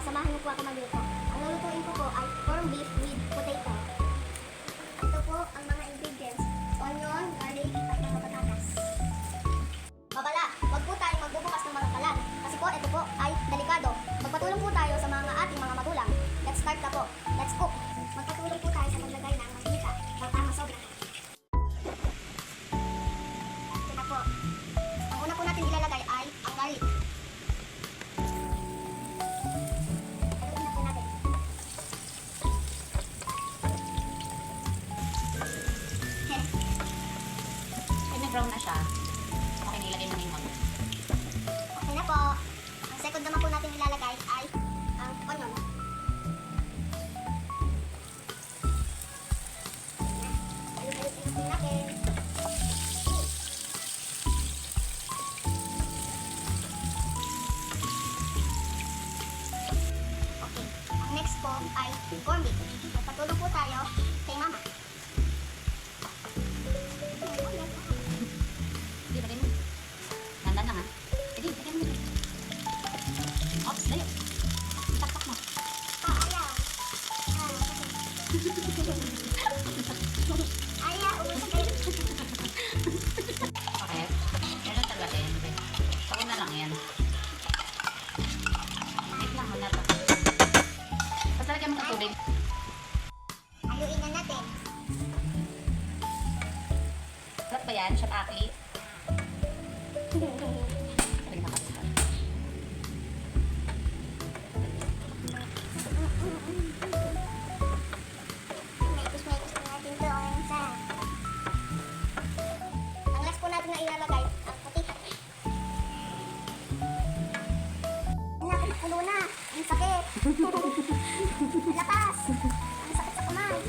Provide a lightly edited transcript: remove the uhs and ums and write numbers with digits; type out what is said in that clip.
samahan niyo po ako magluto. Ang lulutuin ko po ay corned beef with potato. Ito po ang mga ingredients: onion, garlic, at mga patatas. Babala, wag po tayong magbubukas ng mga kalan kasi po ito po ay delikado. Magpatulong po tayo sa mga ating mga magulang. Let's start na po. Let's cook. Magpatulong po tayo sa paglagay ng mantika ng tama sobra. Ito na po. Ang una po natin ilalagay ay ang garlic. Haluin na po natin. Pag nag-brown na siya, okay na ilagay namin yung onion. Okay na po. Ang second naman po natin ilalagay ay ang onion. Haluin po natin. Okay. Ang next po ay corned beef. Magpatulong po tayo kay mama. Sige, lagay mo. Dandan lang ha. Sige, lagay mo. Ops, layo. Takpak mo. Ayaw. Ayaw, ubos kayo. Okay. Meron talaga din. Pagod na lang yan. Wait lang, wala pa. Basta lagyan mo ng tubig. Haluin na natin. Sarap ba yan? Shiitake? Lagyan na kasi. Mekos-mekos na natin ito. Ang last po natin na ilalagay, ang puti. Ang nakulo na. Ang sakit. Lapas. Ang sakit sa kamay.